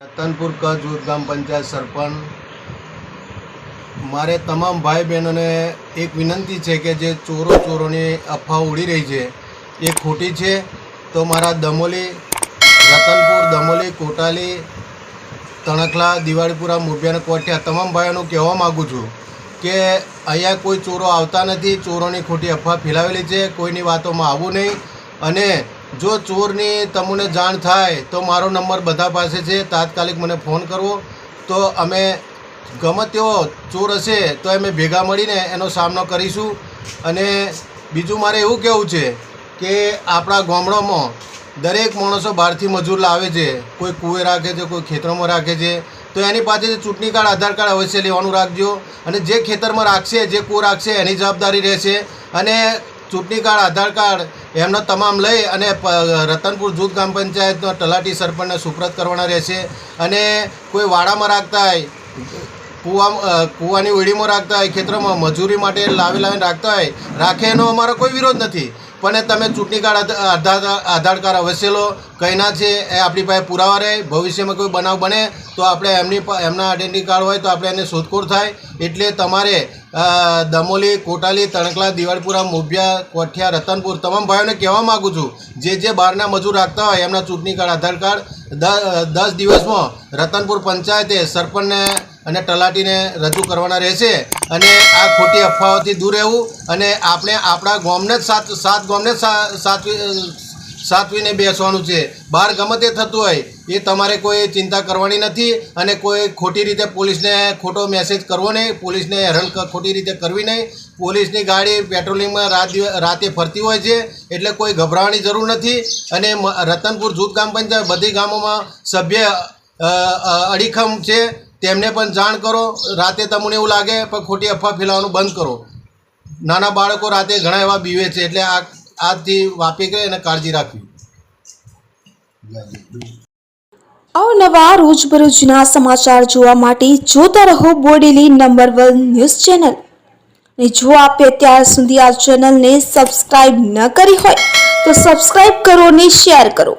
रतनपुर का जूथ ग्राम पंचायत सरपंच मारे तमाम भाई बहनों ने एक विनंती है कि जे चोरों ने अफवाह उड़ी रही है ये खोटी है। तो मारा दमोली रतनपुर दमोली कोटाली तणखला दिवाळीपुरा मोबियाना कोठिया तमाम भाईओं कहवा मागू छूँ कि अहींया कोई चोरो आवता नहीं। चोरों की खोटी अफवाह फैलावेली है, कोईनी वातों में आववुं नहीं। अने जो चोरनी तमने जाण थाय तो मारो नंबर बधा पासे छे, तात्कालिक मने फोन करवो तो अमे गमे तेवो चोर हशे तो अमे भेगा मळीने एनो सामनो करीशुं। अने बीजुं मारे एवुं कहेवुं छे कि आपणा गामडामां दरेक माणसो बहारथी मजूर लावे छे, कोई कूवे राखे छे, कोई खेतरों राखे छे, तो एनी पासे चूंटणी कार्ड आधार कार्ड अवश्य लेवानुं राखजो। अने जे खेतरमां राखशे जे कूવો राखशे एनी जवाबदारी रहेशे। अने चूंटणी कार्ड आधार कार्ड एमनो तमाम लई अने रतनपुर जूथ ग्राम पंचायत तलाटी सरपंच ने सुप्रत करवाना रहेशे। अने कोई वाड़ामां राखता है, कूवानी वेड़ीमां राखता है, खेतरों मजूरी माटे लावी राखता है, राखे एनो अमारो कोई विरोध नहीं। पण तमे चूंटणी कार्ड आधार कार्ड अवश्य लो। कहीना छे ए आपणी पासे पुरावा रहे, भविष्य में कोई बनाव बने तो आपणे एमना आइडेंटिटी कार्ड होय तो आपणे एने शोधखोळ थाय। एटले तमारे दमोली कोटाली तणखला दिवाळीपुरा मोबिया कोठिया रतनपुर तमाम भाईओने कहेवा मागू छूं जे बहारना मजूर राखता होय एमना चूंटणी कार्ड आधार कार्ड 10 दिवस में रतनपुर पंचायते सरपंच ने अने तलाटी ने रजू करवाना रहेशे। अने आ खोटी अफवाओथी दूर रहेवुं अने आपणे आपणा गामने सात गामने साचवीने बेसवानुं छे। बहार गमे ते थतुं होय ए तमारे कोई चिंता करवानी नथी अने कोई खोटी रीते पोलीसने खोटो मेसेज करवो नहीं, पोलीसने हैरान खोटी रीते करवी नहीं। पोलीसनी गाड़ी पेट्रोलिंग में राते फरती होय छे एटले कोई गभरावानी जरूर नहीं। अने रतनपुर जूथ ग्राम पंचायत बधी गामोमां सभ्य अડીખમ छे तेमने पण जाण करो। राते तमने एवुं लागे पण खोटी अफवा फैलावવાનું बंद करो। नाना बाळको राते घणा एवा बीवे छे एटले आजथी वापी करे अने काळजी राखवी। अवनवा रोजबरोजना समाचार जोवा माटे जोता रहो बोडेली नंबर 1 न्यूज़ चेनल। ने जो आपे अत्यार सुधी आ चेनल ने सब्सक्राइब न करी होय तो सब्सक्राइब करो ने शेर करो।